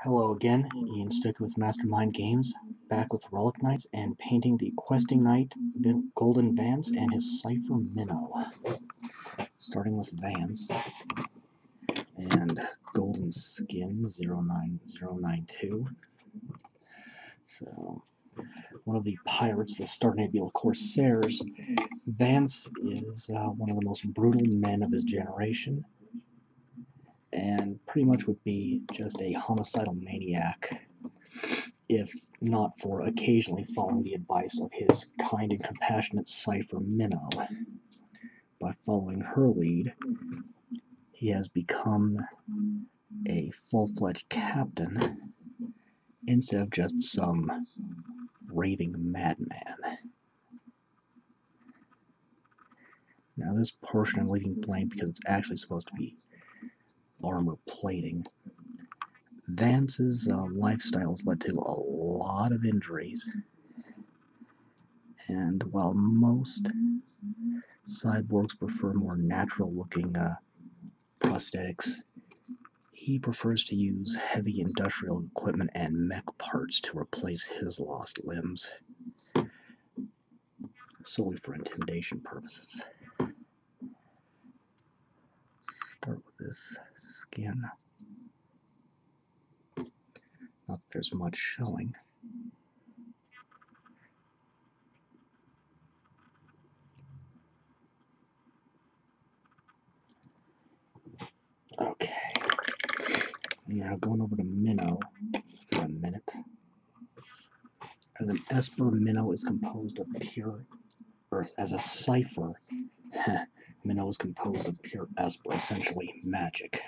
Hello again, Ian Stick with Mastermind Games, back with Relic Knights and painting the Questing Knight, Golden Vance, and his Cipher Minnow. Starting with Vance and Golden Skin 09092. So, one of the pirates, the Star Nebula Corsairs. Vance is one of the most brutal men of his generation, and pretty much would be just a homicidal maniac if not for occasionally following the advice of his kind and compassionate Cipher Minnow. By following her lead, he has become a full-fledged captain instead of just some raving madman. Now this portion I'm leaving blank because it's actually supposed to be armor plating. Vance's lifestyle has led to a lot of injuries, and while most cyborgs prefer more natural-looking prosthetics, he prefers to use heavy industrial equipment and mech parts to replace his lost limbs, solely for intimidation purposes. Start with this skin. Not that there's much showing. Okay. Now going over to Minnow for a minute. As an Esper, Minnow is composed of pure earth. As a Cipher, Minnow is composed of pure Esper, essentially magic.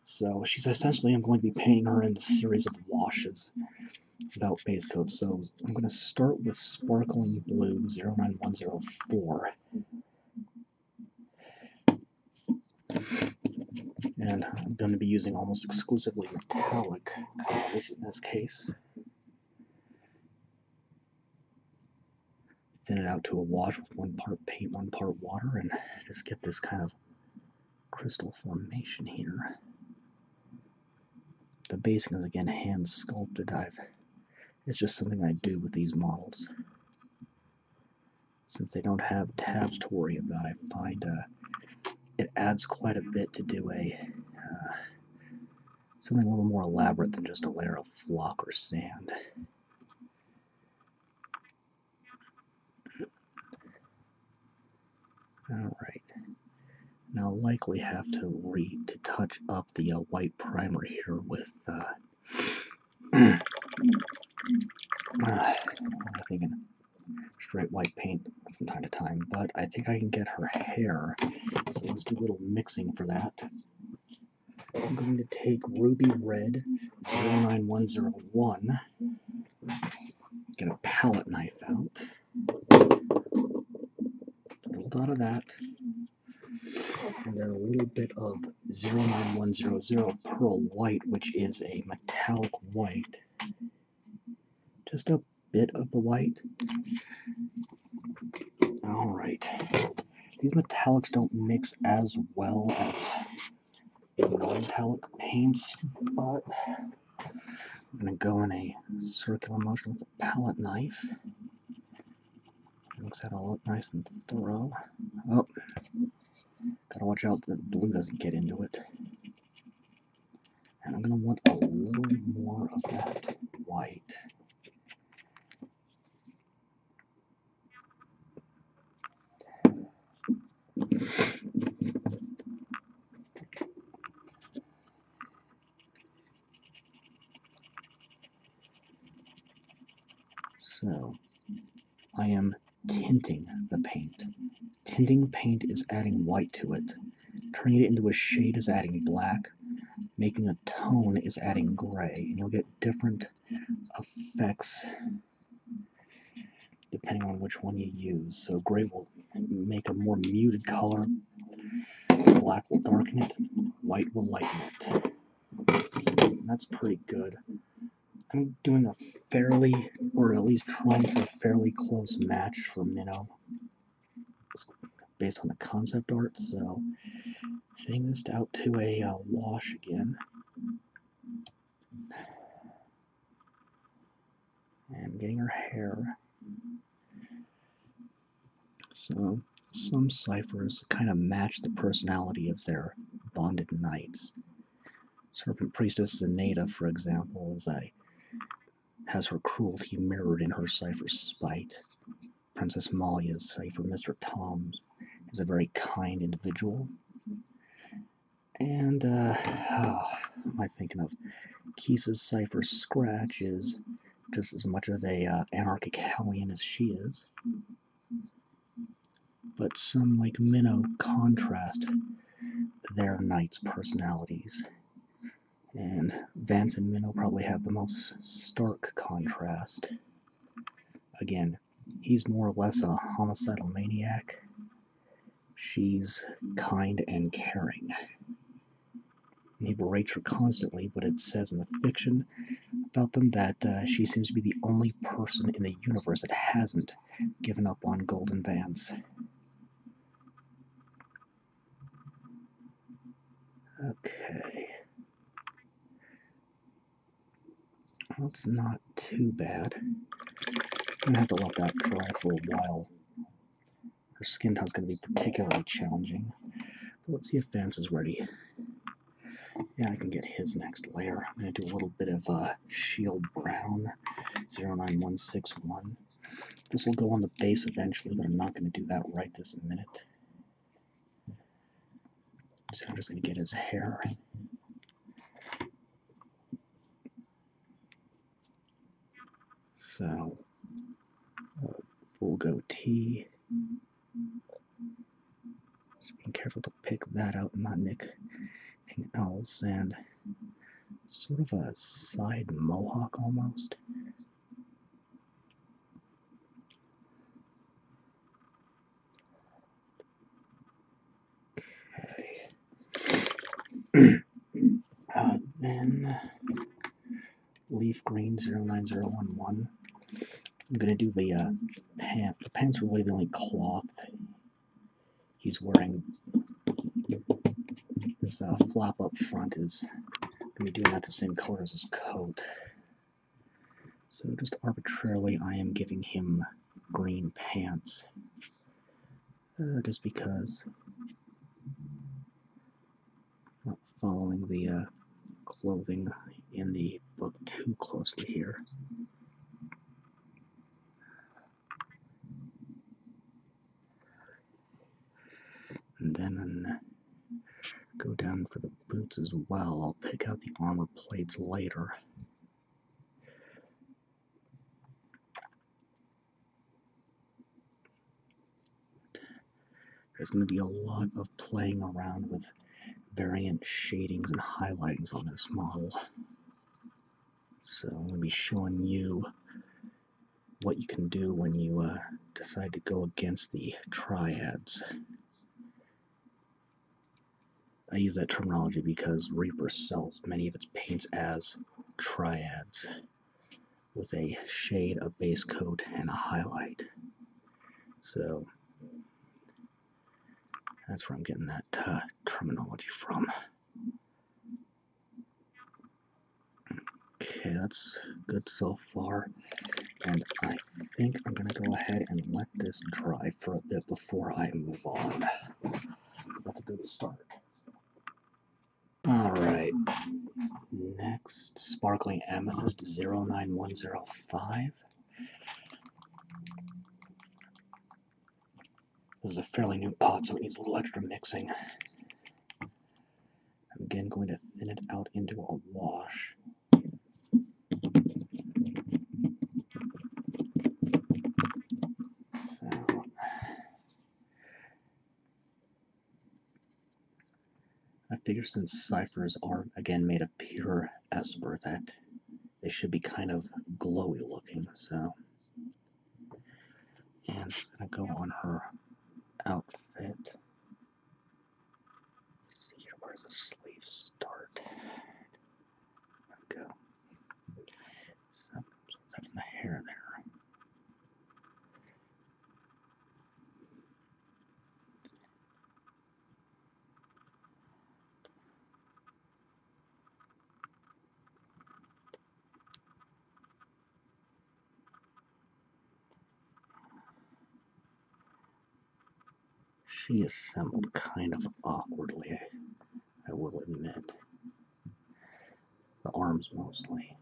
So she's essentially, I'm going to be painting her in the series of washes without base coat. So I'm going to start with Sparkling Blue 09104. And I'm going to be using almost exclusively metallic colors in this case. Thin it out to a wash with 1 part paint, 1 part water, and just get this kind of crystal formation here. The basing is again hand sculpted. It's just something I do with these models. Since they don't have tabs to worry about, I find it adds quite a bit to do something a little more elaborate than just a layer of flock or sand. Alright, now I'll likely have to touch up the white primer here with I'm thinking straight white paint from time to time, but I think I can get her hair, so let's do a little mixing for that. I'm going to take Ruby Red 09101, get a palette knife out, a little dot of that, and then a little bit of 09100 Pearl White, which is a metallic white. Just a bit of the white. Alright. These metallics don't mix as well as non-metallic paints, but I'm going to go in a circular motion with a palette knife. Mix that all up nice and thorough. Oh, gotta watch out that the blue doesn't get into it. And I'm going to want a little more of that white. So, I am tinting the paint. Tinting paint is adding white to it. Turning it into a shade is adding black. Making a tone is adding gray. And you'll get different effects depending on which one you use. So gray will make a more muted color. Black will darken it. White will lighten it. And that's pretty good. I'm doing a fairly, or at least trying for a fairly close match for Minnow, based on the concept art, so thinning this out to a wash again. I'm getting her hair. So some ciphers kind of match the personality of their bonded knights. Serpent Priestess Zenaida, for example, has her cruelty mirrored in her cipher Spite. Princess Malia's cipher, Mr. Tom's, is a very kind individual. And, am I thinking of? Keese's cipher Scratch is just as much of a anarchic hellion as she is. But some, like Minnow, contrast their knights' personalities. And Vance and Minnow probably have the most stark contrast. Again, he's more or less a homicidal maniac. She's kind and caring. And he berates her constantly, but it says in the fiction about them that she seems to be the only person in the universe that hasn't given up on Golden Vance. Okay. Well, it's not too bad. I'm going to have to let that dry for a while. Her skin tone's going to be particularly challenging. But let's see if Vance is ready. Yeah, I can get his next layer. I'm going to do a little bit of Shield Brown 09161. This will go on the base eventually, but I'm not going to do that right this minute. So I'm just going to get his hair. So, full goatee. Just being careful to pick that out and not nick anything else. And sort of a side mohawk almost. Okay. Then leaf green 09011. I'm going to do the pants. The pants are really the only cloth he's wearing. This flap up front is going to be doing that the same color as his coat. So just arbitrarily, I am giving him green pants. Just because I'm not following the clothing in the book too closely here. And then go down for the boots as well. I'll pick out the armor plates later. There's going to be a lot of playing around with variant shadings and highlightings on this model. So I'm going to be showing you what you can do when you decide to go against the triads. I use that terminology because Reaper sells many of its paints as triads, with a shade, a base coat, and a highlight. So that's where I'm getting that terminology from. Okay, that's good so far. And I think I'm going to go ahead and let this dry for a bit before I move on. That's a good start. Alright, next, Sparkling Amethyst 09105. This is a fairly new pot, so it needs a little extra mixing. I'm again going to thin it out into a wash. So, I figure since ciphers are again made of pure esper, that they should be kind of glowy looking. So, and it's gonna go on her outfit. Let's see here, where does the sleeve start? There we go. So, that's the hair there. She assembled kind of awkwardly, I will admit. The arms mostly.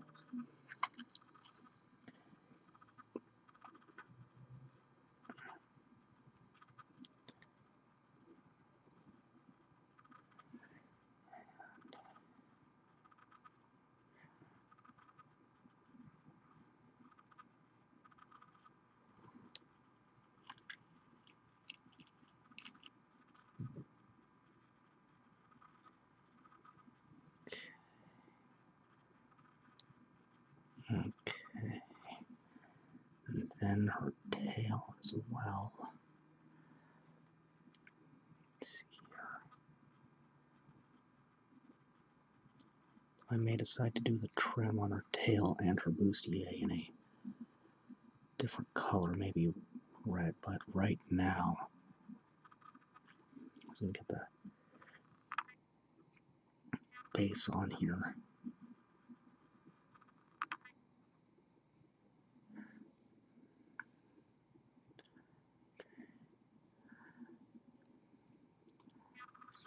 Okay. And then her tail as well. Let's see here. I may decide to do the trim on her tail and her bustier in a different color, maybe red, but right now, let's get the base on here.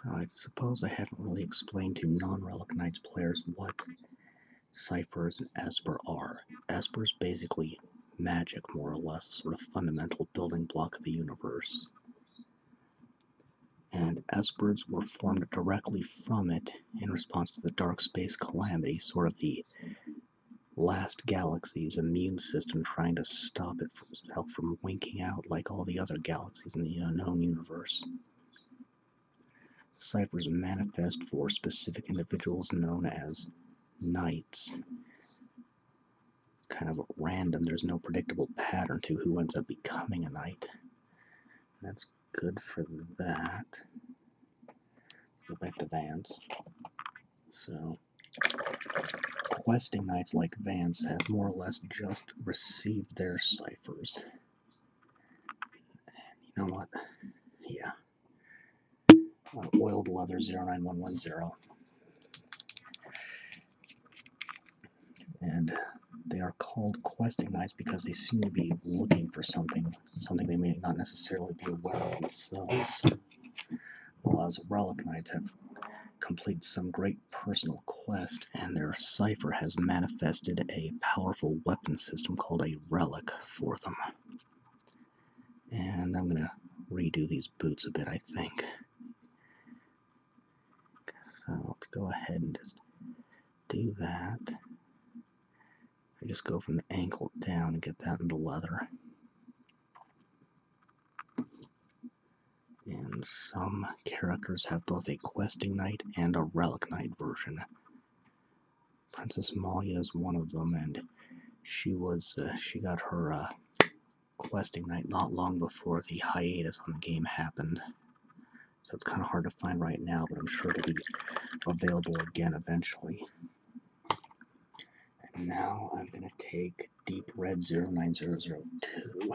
So I suppose I haven't really explained to non-Relic Knights players what ciphers and Esper are. Esper is basically magic, more or less, a sort of fundamental building block of the universe. And Espers were formed directly from it in response to the Dark Space Calamity, sort of the last galaxy's immune system trying to stop itself from winking out like all the other galaxies in the unknown universe. Ciphers manifest for specific individuals known as Knights. Kind of random, there's no predictable pattern to who ends up becoming a Knight. That's good for that. Go back to Vance. So, questing Knights like Vance have more or less just received their ciphers. And you know what? Yeah. Oiled Leather 09110. And they are called questing Knights because they seem to be looking for something they may not necessarily be aware of themselves. While as Relic Knights have completed some great personal quest, and their cipher has manifested a powerful weapon system called a relic for them. And I'm going to redo these boots a bit, I think. So let's go ahead and just do that. I just go from the ankle down and get that into leather. And some characters have both a questing knight and a relic knight version. Princess Malia is one of them, and she got her questing knight not long before the hiatus on the game happened. So it's kind of hard to find right now, but I'm sure it'll be available again eventually. And now I'm going to take Deep Red 09002.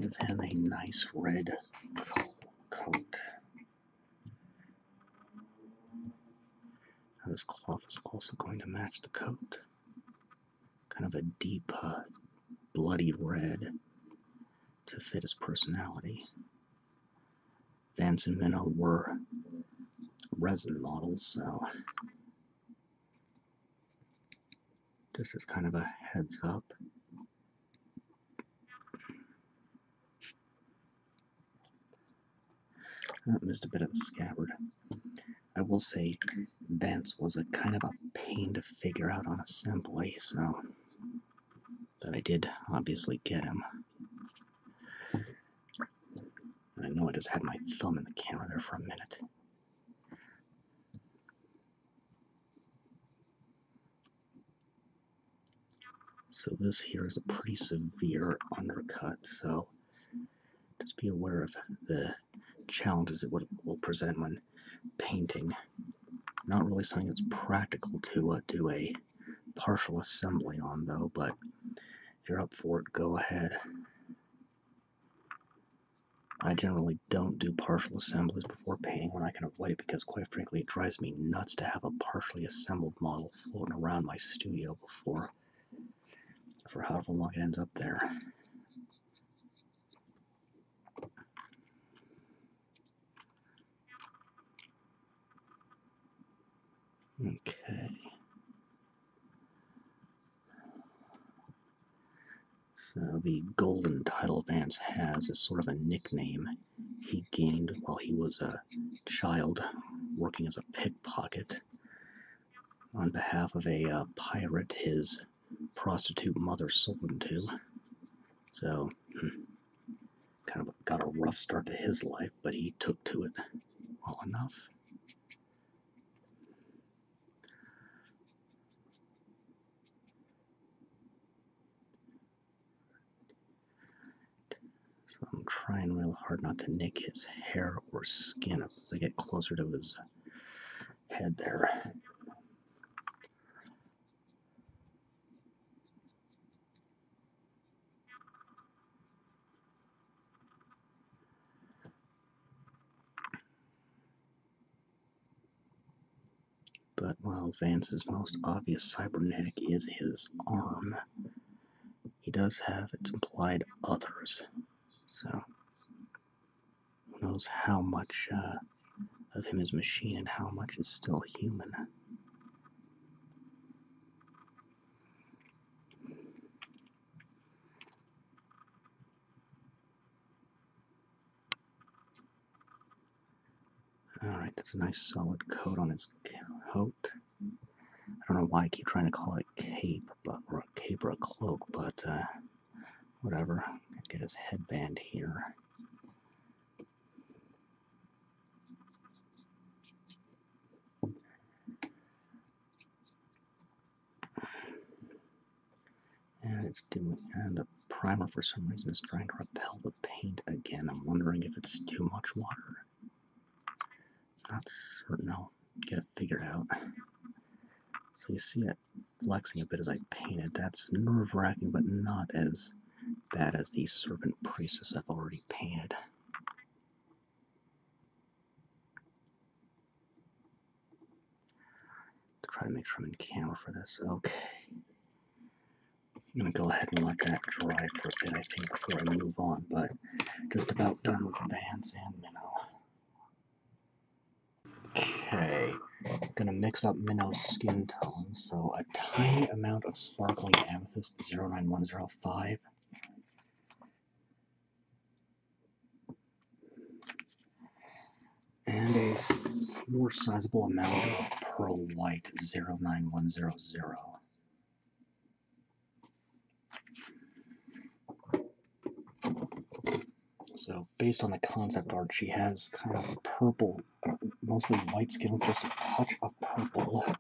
Give him a nice red coat. Now this cloth is also going to match the coat. Kind of a deep, bloody red to fit his personality. Vance and Minnow were resin models, so just as kind of a heads up. I missed a bit of the scabbard. I will say Vance was a kind of a pain to figure out on assembly, so but I did obviously get him. I know I just had my thumb in the camera there for a minute. So this here is a pretty severe undercut, so just be aware of the challenges it will present when painting. Not really something that's practical to do a partial assembly on, though, but if you're up for it, go ahead. I generally don't do partial assemblies before painting when I can avoid it because, quite frankly, it drives me nuts to have a partially assembled model floating around my studio for however long it ends up there. Okay. So the golden title Vance has is sort of a nickname he gained while he was a child working as a pickpocket on behalf of a pirate his prostitute mother sold him to. So, kind of got a rough start to his life, but he took to it well enough. So I'm trying real hard not to nick his hair or skin up as I get closer to his head there. But while Vance's most obvious cybernetic is his arm, he does have its implied others. So who knows how much of him is machine and how much is still human. Alright, that's a nice solid coat on his coat. I don't know why I keep trying to call it cape, or a cape or a cloak, but whatever. Get his headband here. And it's doing, and the primer for some reason is trying to repel the paint again. I'm wondering if it's too much water. Not certain. I'll get it figured out. So you see it flexing a bit as I paint it. That's nerve-wracking, but not as bad as the Serpent Priestess I've already painted. Try to make sure I'm in camera for this. Okay. I'm going to go ahead and let that dry for a bit, I think, before I move on, but just about done with Vance and Minnow. Okay, gonna mix up Minnow's skin tone, so a tiny amount of sparkling Amethyst 09105. And a more sizable amount of Pearl White 09100. So based on the concept art, she has kind of purple, mostly white skin with just a touch of purple. I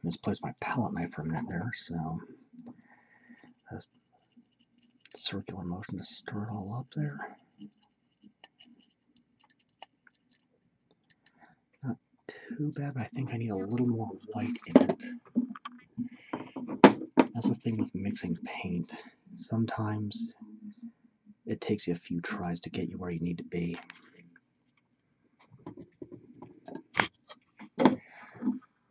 misplaced my palette knife for a minute there, so that's circular motion to stir it all up there. Not too bad, but I think I need a little more white in it. That's the thing with mixing paint. Sometimes it takes you a few tries to get you where you need to be.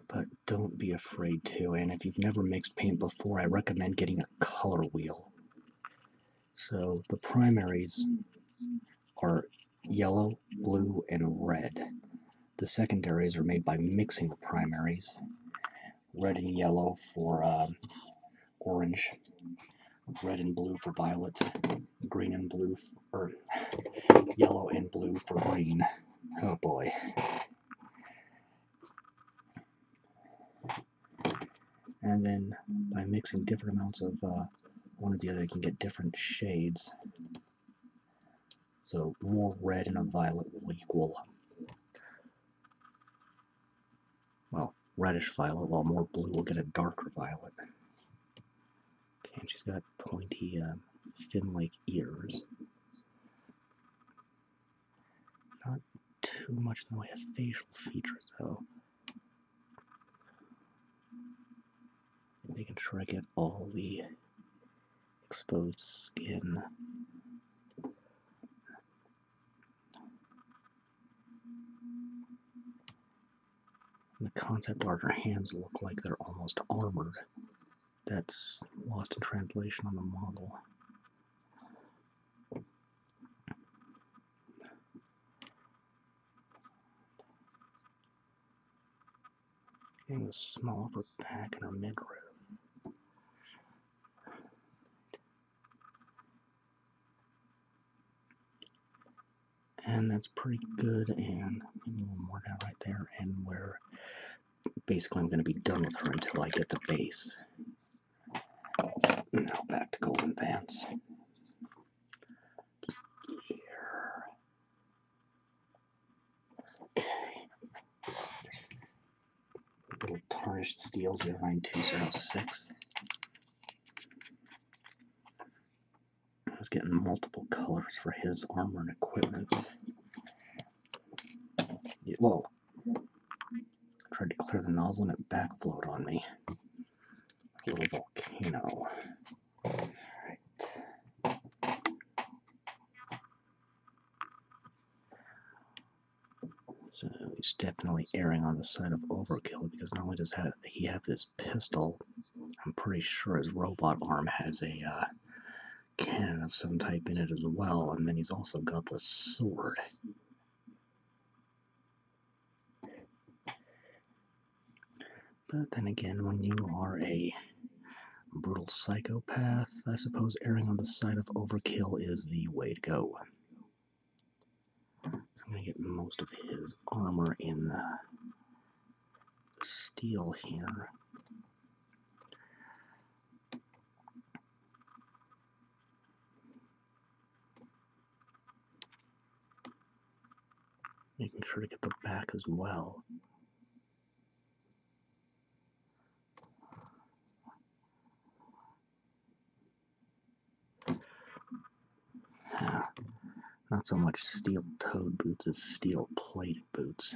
But don't be afraid to, and if you've never mixed paint before, I recommend getting a color wheel. So the primaries are yellow, blue, and red. The secondaries are made by mixing the primaries. Red and yellow for orange, red and blue for violet, green and blue, or yellow and blue for green. Oh boy. And then by mixing different amounts of one or the other, you can get different shades. So more red and a violet will equal, well, reddish violet, while more blue will get a darker violet. Okay, and she's got pointy, fin-like ears. Not too much in the way of facial features, though. Making sure I get all the exposed skin. The concept art, her hands look like they're almost armored. That's lost in translation on the model. Getting the small of her back and her midriff. And that's pretty good, and maybe a little more down right there, and where basically I'm going to be done with her until I get the base. Now back to Golden Vance. Here. Okay. Little Tarnished Steel 09206. I was getting multiple colors for his armor and equipment. Whoa. I tried to clear the nozzle and it backflowed on me. A little volcano. Alright. So he's definitely erring on the side of overkill, because not only does he have his pistol, I'm pretty sure his robot arm has a cannon of some type in it as well, and then he's also got the sword. But then again, when you are a brutal psychopath, I suppose erring on the side of overkill is the way to go. So I'm going to get most of his armor in the steel here. Making sure to get the back as well. Not so much steel-toed boots as steel-plated boots.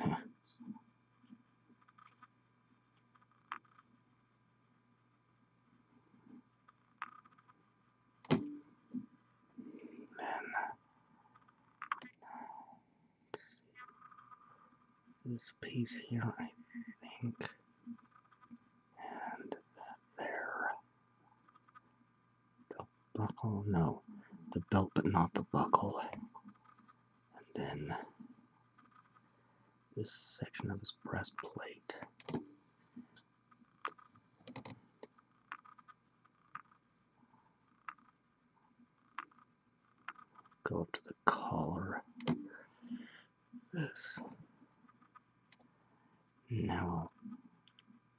This piece here, I think, and that there. The buckle, no, the belt but not the buckle. And then this section of his breastplate. Go up to the collar. This. Now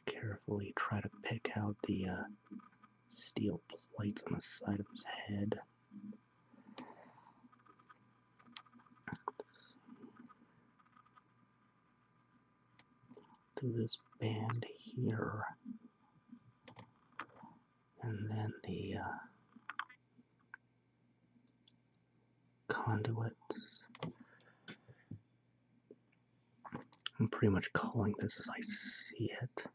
I'll carefully try to pick out the steel plates on the side of his head. Do this band here, and then the conduits. I'm pretty much calling this as I see it.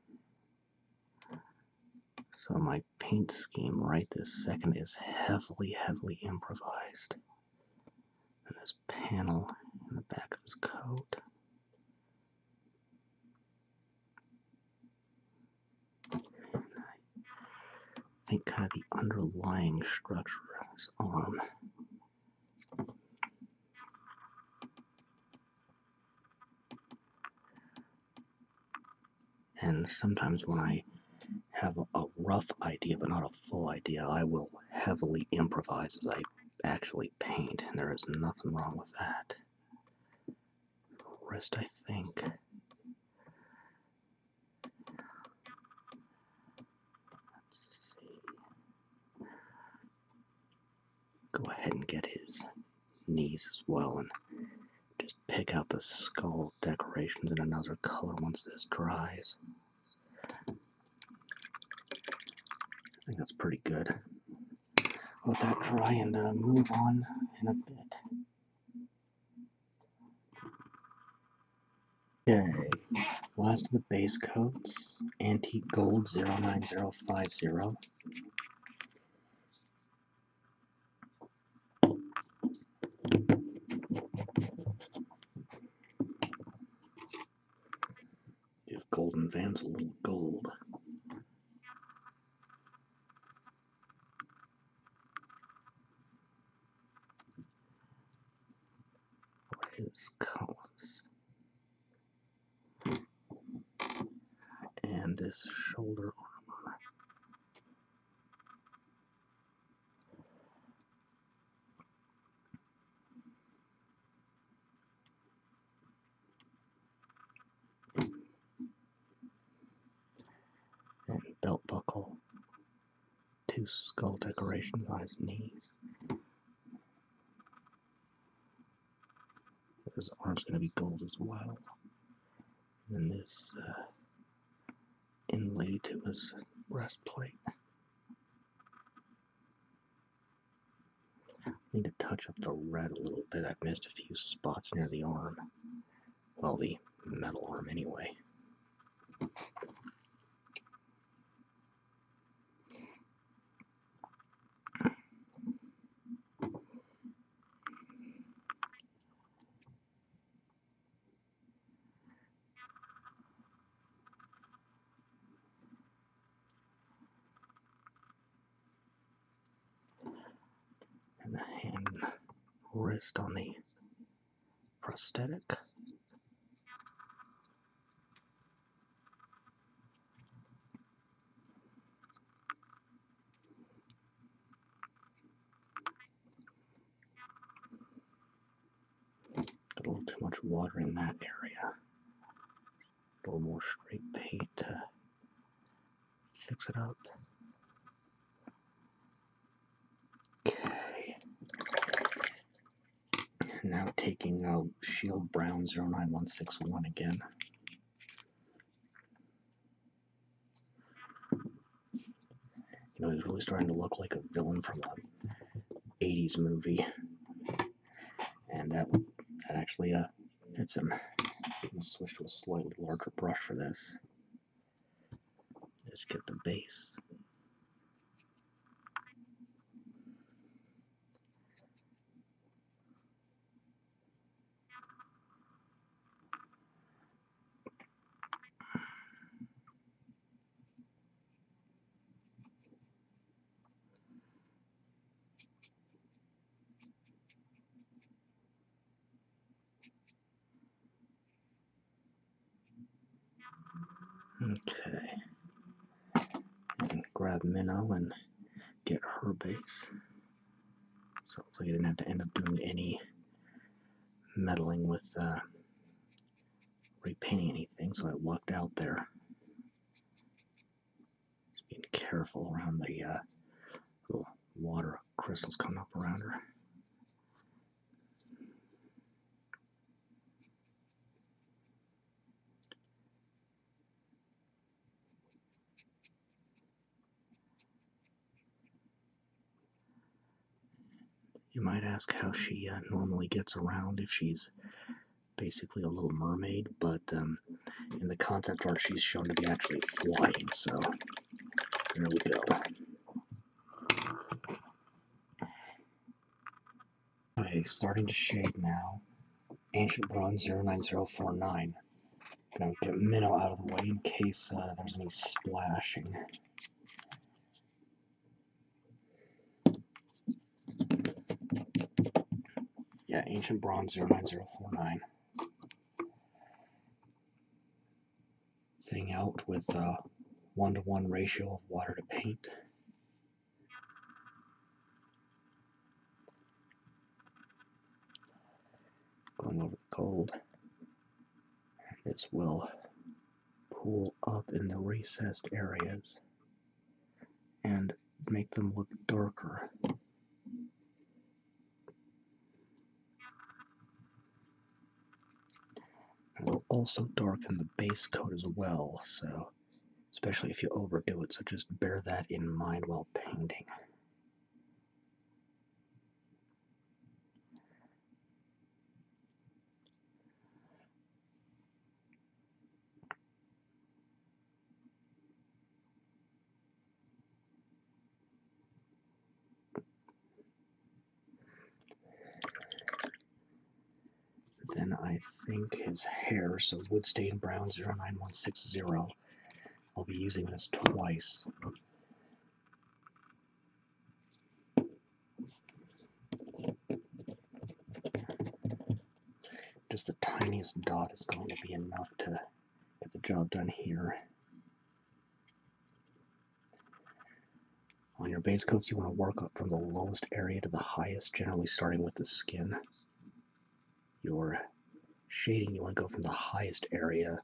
So my paint scheme right this second is heavily improvised. And this panel in the back of his coat. And I think kind of the underlying structure of his arm. And sometimes when I have a rough idea but not a full idea, I will heavily improvise as I actually paint, and there is nothing wrong with that. The wrist, I think. Let's see. Go ahead and get his knees as well, and just pick out the skull decorations in another color once this dries. I think that's pretty good. Let that dry and move on in a bit. Okay, last of the base coats, Antique Gold 09050. Give Golden Vance, a little gold. His colors. And this shoulder armor. And belt buckle. 2 skull decorations on his knees. His arm's going to be gold as well. And this inlay to his breastplate. Need to touch up the red a little bit. I've missed a few spots near the arm. Well, the metal arm anyway. And the hand wrist on the prosthetic. Got a little too much water in that area. A little more straight paint to fix it up. Okay. Now taking out Shield Brown 09161 again. You know, he's really starting to look like a villain from a 80s movie. And that actually fits him. I'm going to switch to a slightly larger brush for this. Just get the base. Okay. And grab Minnow and get her base. So it looks like I didn't have to end up doing any meddling with repainting anything, so I lucked out there. Just being careful around the little water crystals coming up around her. You might ask how she normally gets around, if she's basically a little mermaid, but in the concept art she's shown to be actually flying, so there we go. Okay, starting to shade now. Ancient Bronze 09049. Gonna get Minnow out of the way in case there's any splashing. Yeah, Ancient Bronze 09049. Setting out with a 1-to-1 ratio of water to paint. Going over the gold. This will pool up in the recessed areas and make them look darker. It will also darken the base coat as well, so especially if you overdo it, so just bear that in mind while painting. Then I I think his hair, so Woodstain Brown 09160. I'll be using this twice. Just the tiniest dot is going to be enough to get the job done here. On your base coats, you want to work up from the lowest area to the highest, generally starting with the skin. Your shading, you want to go from the highest area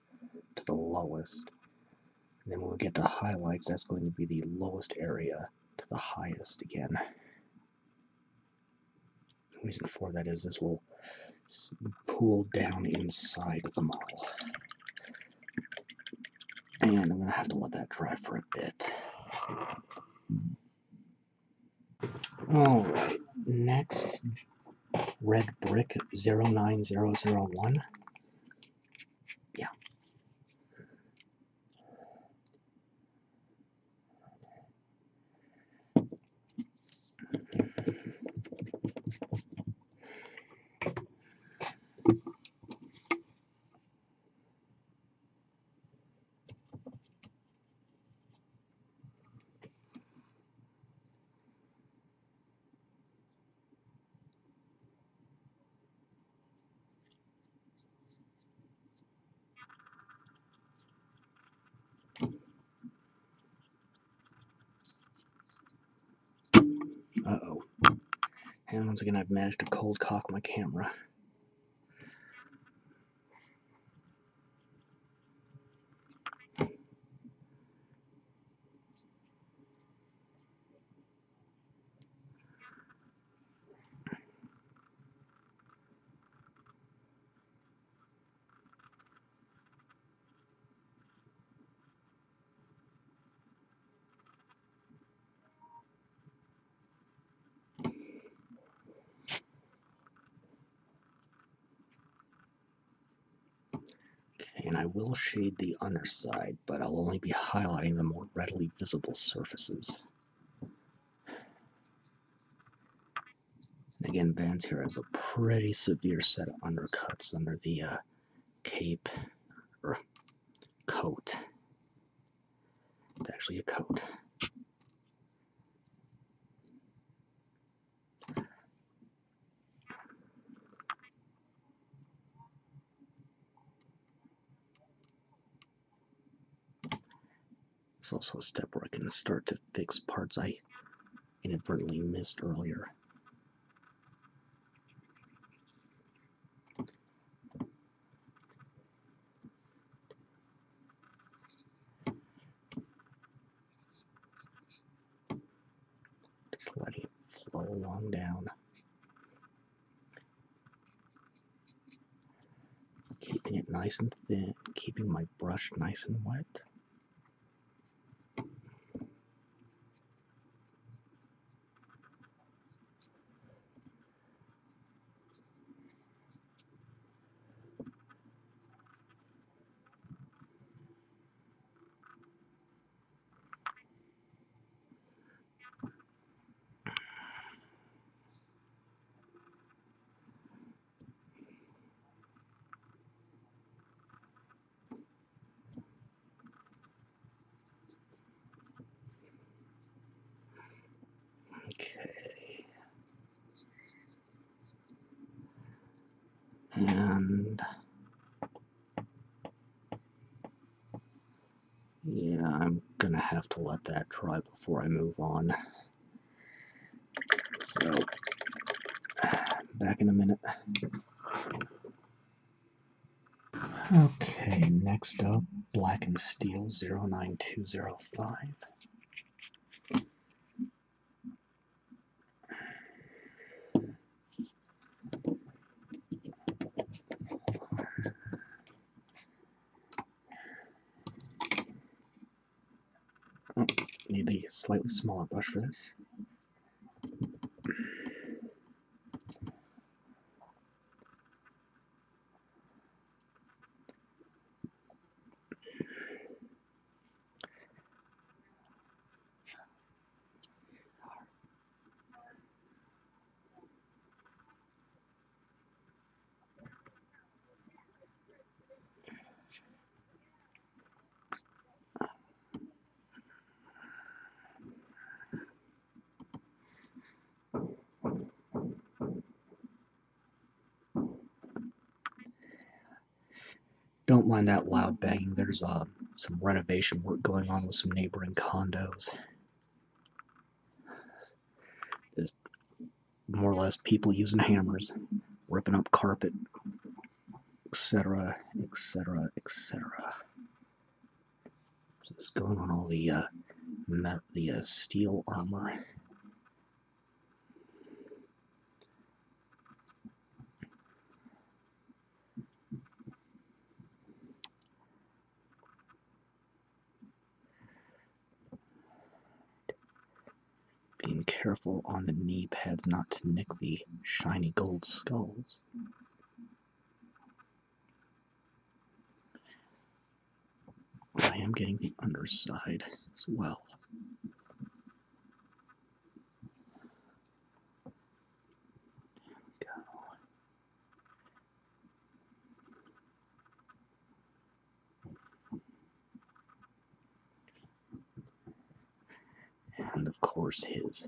to the lowest. And then when we get to highlights, that's going to be the lowest area to the highest again. The reason for that is this will pool down inside the model. And I'm going to have to let that dry for a bit. Alright, next, red brick 09001. Yeah. Uh-oh. And once again, I've managed to cold cock my camera. And I will shade the underside, but I'll only be highlighting the more readily visible surfaces. And again, Vance here has a pretty severe set of undercuts under the cape, or coat. It's actually a coat. It's also a step where I can start to fix parts I inadvertently missed earlier. Just letting it flow along down. Keeping it nice and thin, keeping my brush nice and wet. Okay. And yeah, I'm gonna have to let that dry before I move on. So, back in a minute. Okay, next up, Blackened Steel 09205. Oh, need a slightly smaller brush for this. mind that loud banging. There's some renovation work going on with some neighboring condos. Just more or less people using hammers, ripping up carpet, etc., etc., etc. So it's going on all the steel armor. Being careful on the knee pads not to nick the shiny gold skulls. I am getting the underside as well. And of course his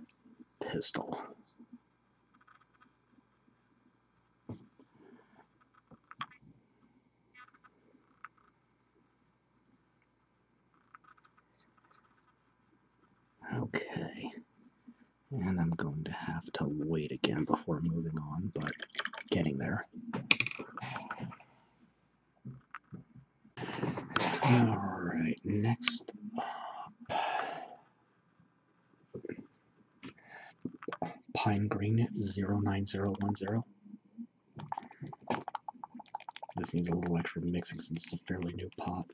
pistol. Okay, and I'm going to have to wait again before moving on, but getting there. Alright, next up, Pine Green 09010. This needs a little extra mixing since it's a fairly new pot.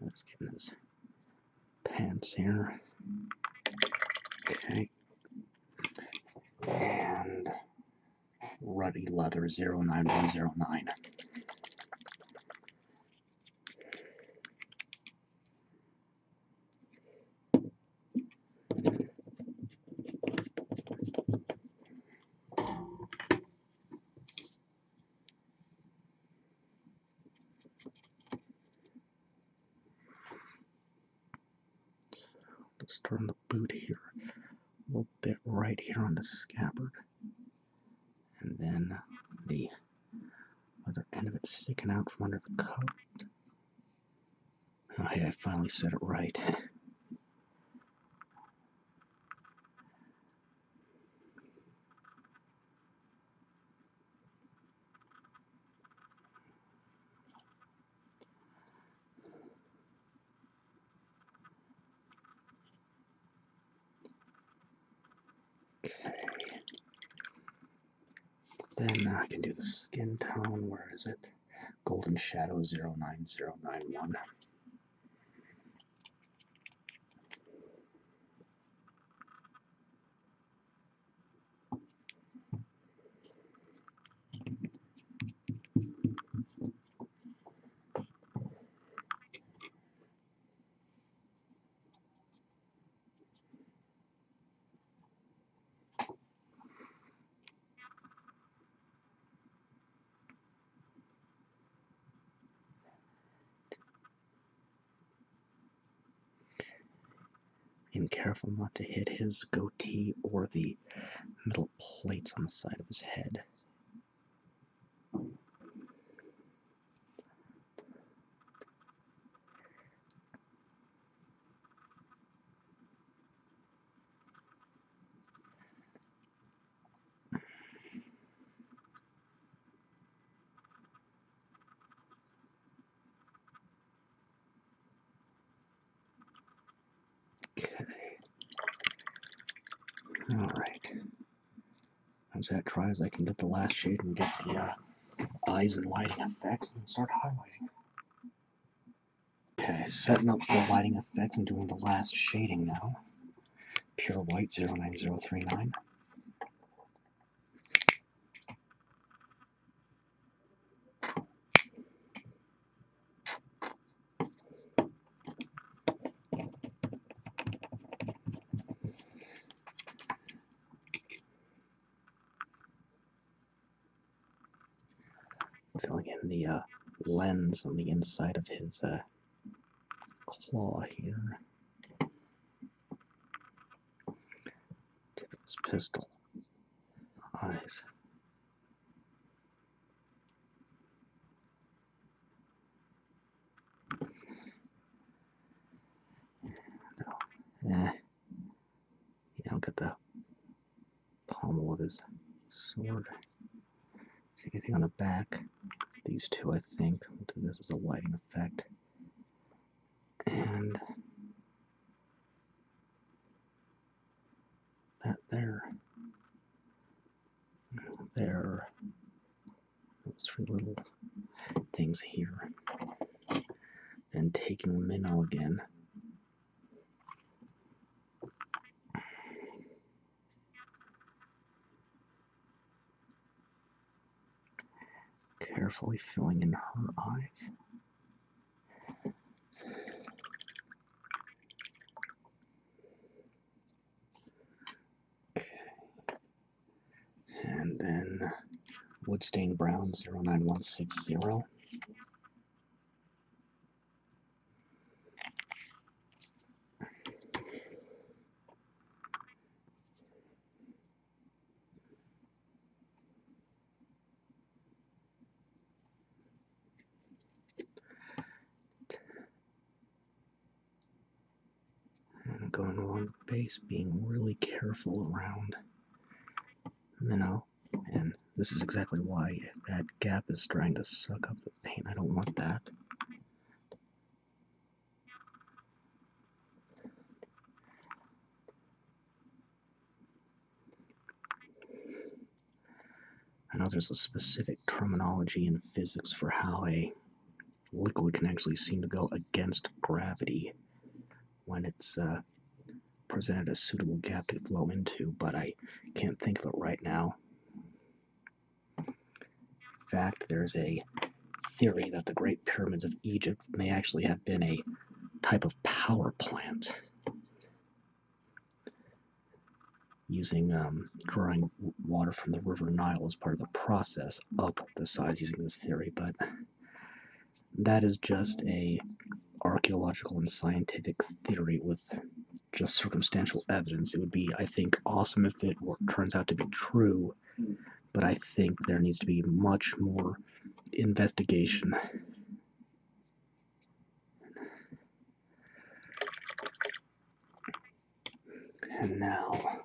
Let's get his pants here. Okay. And Ruddy Leather 09109. Let's turn the boot here, a little bit right here on the scabbard, and then the other end of it sticking out from under the coat. Oh, hey, I finally said it right. Then I can do the skin tone. Where is it? Golden Shadow 09091. Being careful not to hit his goatee or the metal plates on the side of his head. Okay. Alright. As that tries, I can get the last shade and get the eyes and lighting effects and start highlighting. Okay, setting up the lighting effects and doing the last shading now. Pure White 09039. filling in the lens on the inside of his claw here. Tip of his pistol. Eyes. No. You don't get the pommel of his sword. See anything on the back? These two, I think. We'll do this as a lighting effect. And that there. There. Those three little things here. And taking Minnow again. Carefully filling in her eyes. Okay. And then Woodstain Brown 09160. And going along the base, being really careful around Minnow. And this is exactly why that gap is trying to suck up the paint. I don't want that. I know there's a specific terminology in physics for how a liquid can actually seem to go against gravity when it's presented a suitable gap to flow into, but I can't think of it right now. In fact, there's a theory that the Great Pyramids of Egypt may actually have been a type of power plant using drawing water from the River Nile as part of the process up the sides using this theory, but that is just a archaeological and scientific theory with just circumstantial evidence. It would be, I think, awesome if it turns out to be true, but I think there needs to be much more investigation. And now,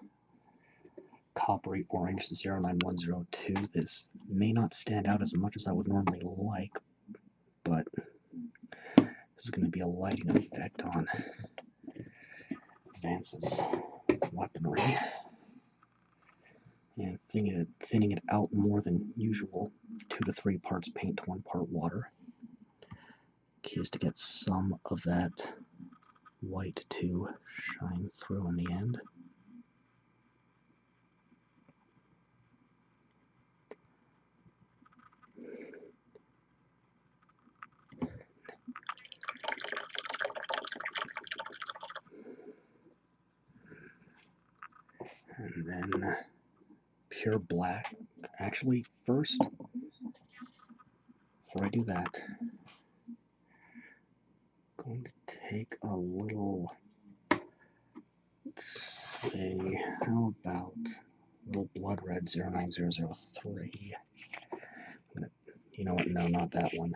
Coppery Orange 09102. This may not stand out as much as I would normally like, but this is going to be a lighting effect on Vance's weaponry. And thinning it out more than usual, 2 to 3 parts paint to 1 part water. Key is to get some of that white to shine through in the end. And then pure black. Actually, first, before I do that, I'm going to take a little, let's say, how about a little blood red 09003. You know what? No, not that one.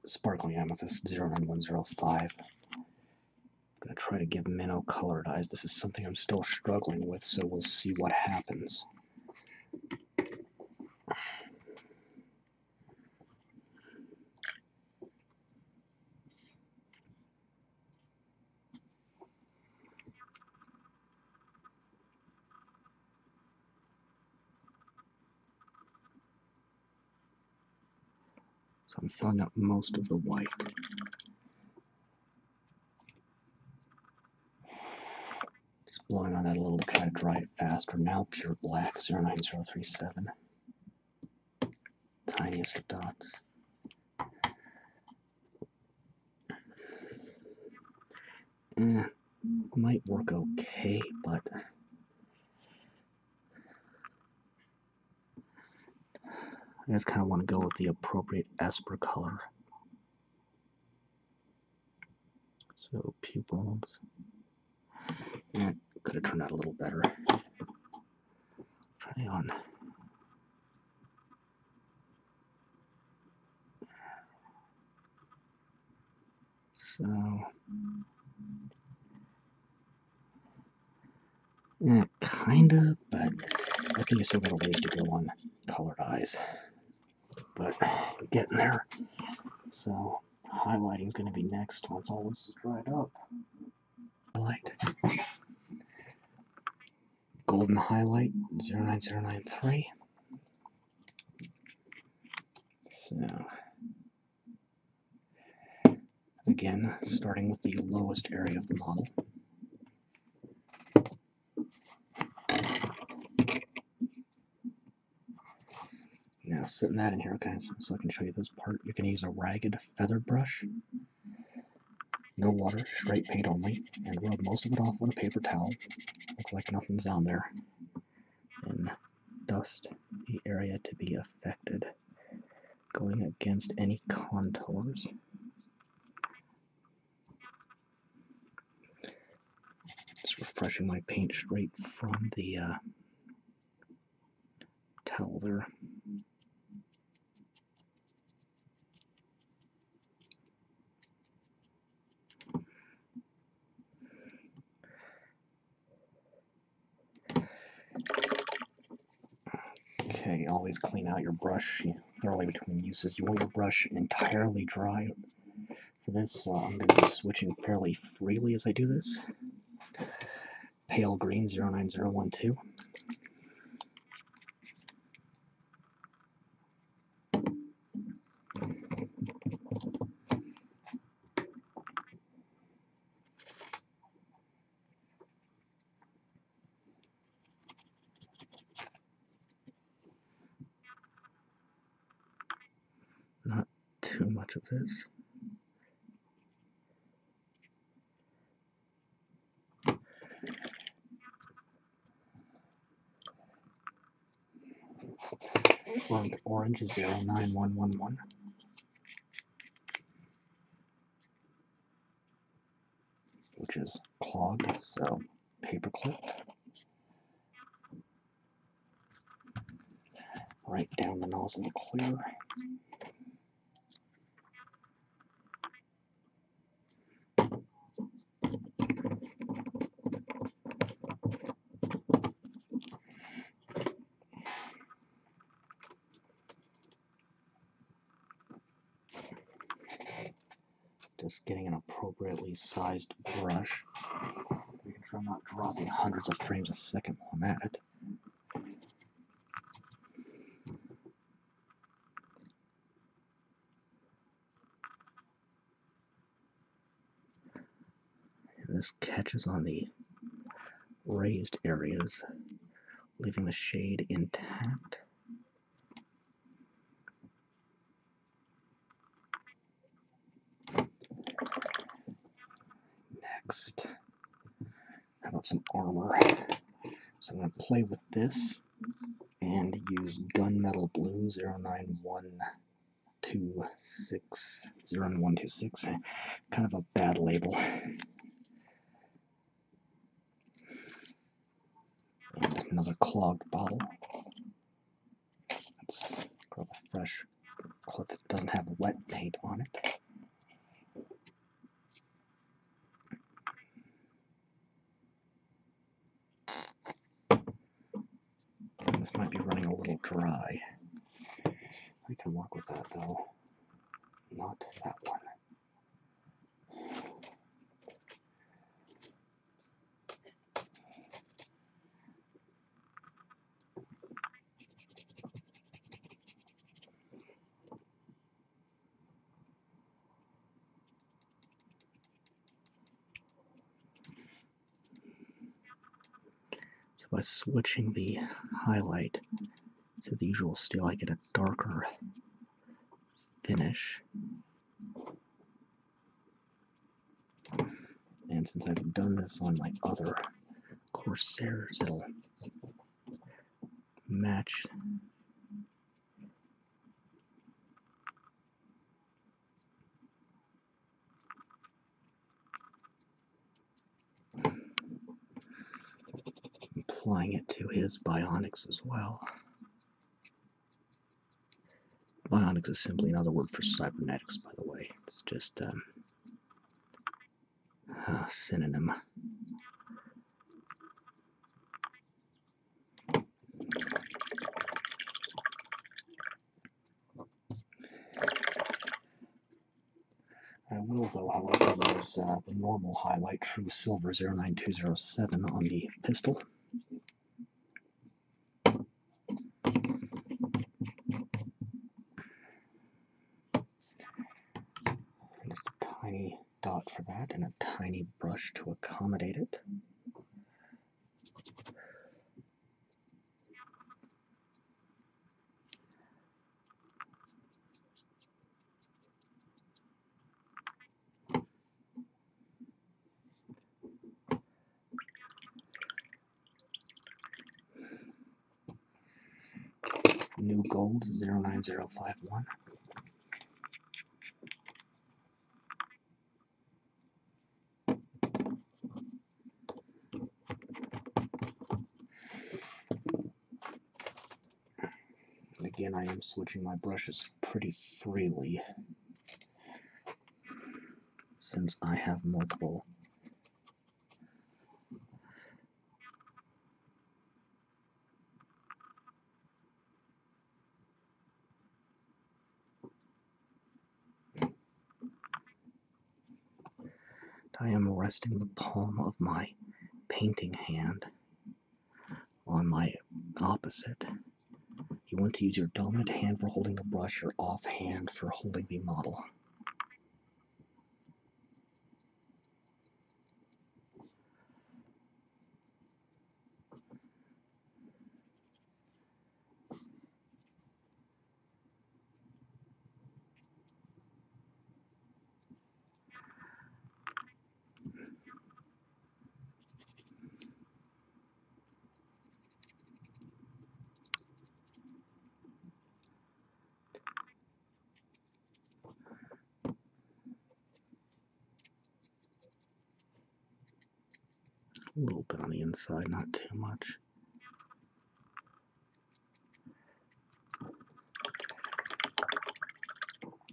Sparkling Amethyst 09105. I'm going to try to give Minnow colored eyes. This is something I'm still struggling with, so we'll see what happens. So I'm filling up most of the white. Just blowing on that a little to try to dry it faster. Now pure black 09037. Tiniest of dots. Might work okay, but I just kind of want to go with the appropriate Esper color. So pupils. That could have turned out a little better. Try on. So, yeah, kinda, but I think I still got a ways to go on colored eyes. But getting there. So, highlighting is going to be next once all this is dried up. Highlight. Golden highlight 09093. So, again, starting with the lowest area of the model. Now, setting that in here, okay, so I can show you this part. You can use a ragged feather brush. No water, straight paint only, and rub most of it off with a paper towel. Looks like nothing's on there. And dust the area to be affected, going against any contours. Just refreshing my paint straight from the towel there. Okay, always clean out your brush thoroughly between uses. You want your brush entirely dry for this, so I'm going to be switching fairly freely as I do this. Pale green 09012. Not too much of this. Burnt orange is 09111. Which is clogged, so paperclip. Right down the nozzle clear. Just getting an appropriately sized brush, making sure I'm not dropping hundreds of frames a second while I'm at it. And this catches on the raised areas, leaving the shade intact. Next, how about some armor? So I'm going to play with this and use Gunmetal Blue 09126. Kind of a bad label. And another clogged bottle. Let's grab a fresh clip that doesn't have wet paint on it. This might be running a little dry. I can work with that though. Not that one. So by switching the highlight to the usual steel, I get a darker finish. And since I've done this on my other Corsairs, it'll match applying it to his bionics as well. Bionics is simply another word for cybernetics, by the way. It's just a synonym. I will, though, however, use the normal highlight True Silver 09207 on the pistol. Just a tiny dot for that and a tiny brush to accommodate it. New Gold 09051. Again, I am switching my brushes pretty freely since I have multiple. I am resting the palm of my painting hand on my opposite. You want to use your dominant hand for holding the brush, your off hand for holding the model. A little bit on the inside, not too much.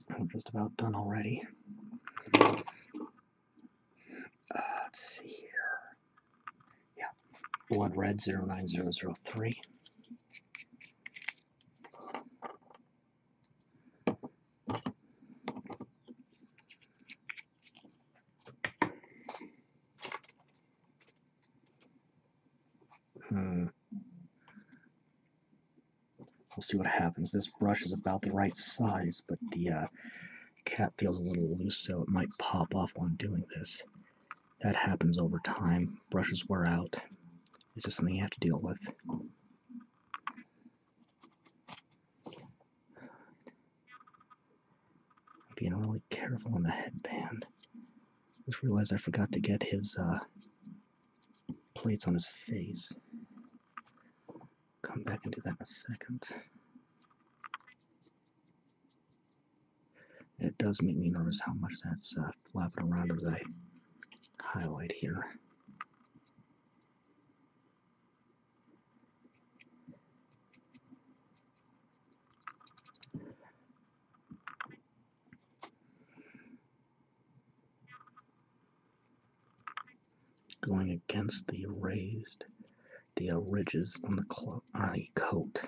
I'm just about done already. Let's see here. Yeah, Blood Red 09003. We'll see what happens. This brush is about the right size, but the cap feels a little loose, so it might pop off while I'm doing this. That happens over time. Brushes wear out. It's just something you have to deal with. Being really careful on the headband. Just realized I forgot to get his plates on his face. Come back and do that in a second. It does make me nervous how much that's flapping around as I highlight here. Going against the raised, the ridges on the coat.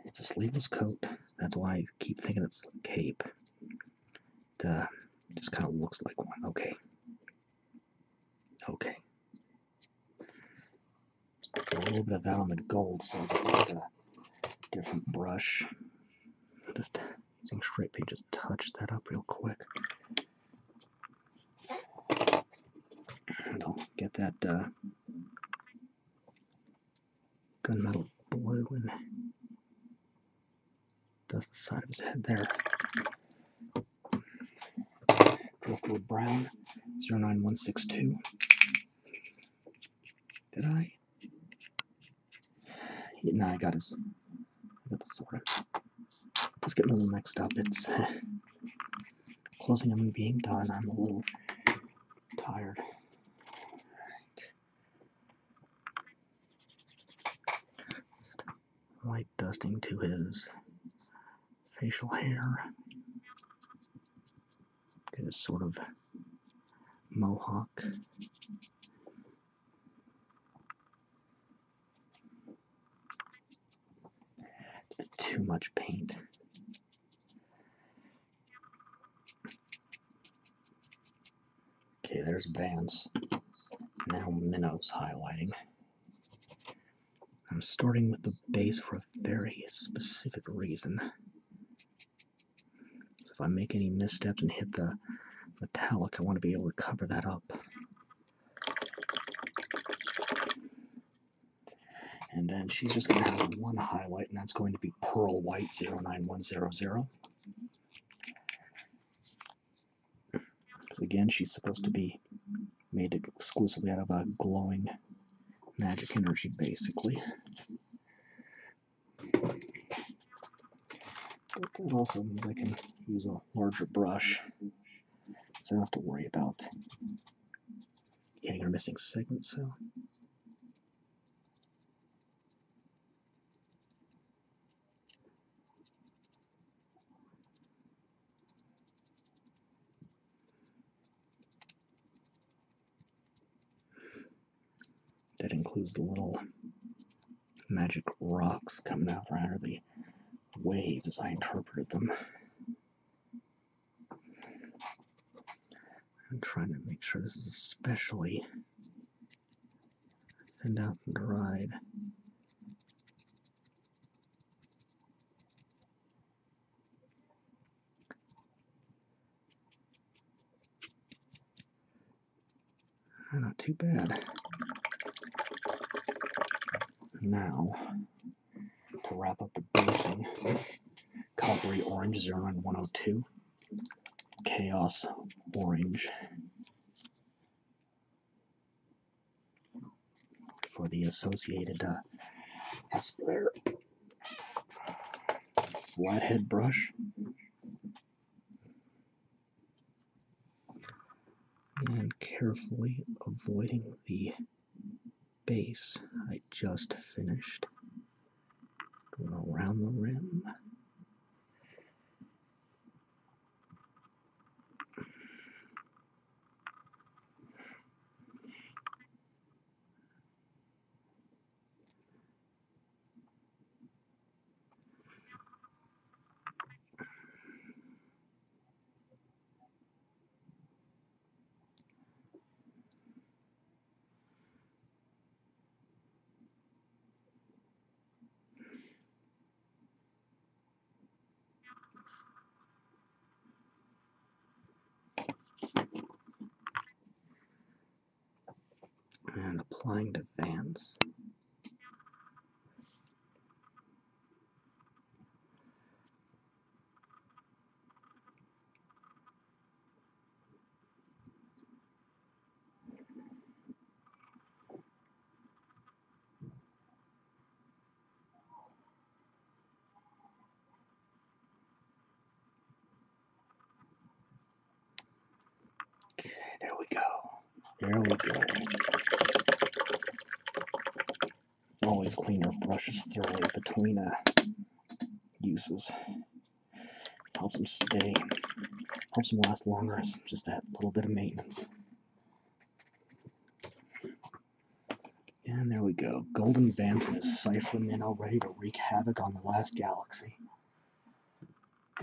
It's a sleeveless coat. That's why I keep thinking it's a cape. It just kind of looks like one. Okay. Okay. A little bit of that on the gold, so I just like a different brush. Just using straight paint, just touch that up real quick. And I'll get that gunmetal blue and does the side of his head there. Driftwood brown 09162. Did I? Yeah, no, I got the sword. It's getting a little mixed up. It's closing on me being done. I'm a little tired. Right. light dusting to his facial hair. Get a sort of mohawk. Too much paint. Okay, there's Vance. Now Minnow's highlighting. I'm starting with the base for a very specific reason. So if I make any missteps and hit the metallic, I want to be able to cover that up. And then she's just going to have one highlight, and that's going to be Pearl White 09100. Because again, she's supposed to be made exclusively out of a glowing magic energy, basically. But that also means I can use a larger brush, so I don't have to worry about hitting or missing segments. So that includes the little magic rocks coming out, rather the waves as I interpreted them. I'm trying to make sure this is especially thinned out and dried. Not too bad. Now, to wrap up the basing, Coppery Orange 09102, Chaos Orange for the associated Esper flathead brush, and carefully avoiding the base I just finished, going around the rim. And applying to Vance. Okay, there we go. There we go. Always clean your brushes thoroughly between uses. Helps them stay, helps them last longer. It's just that little bit of maintenance. And there we go. Golden Vance and his Cipher Minnow ready to wreak havoc on the last galaxy.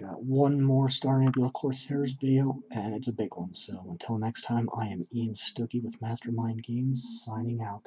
Got one more Star Nebula Corsairs video, and it's a big one. So until next time, I am Ian Stokey with Mastermind Games, signing out.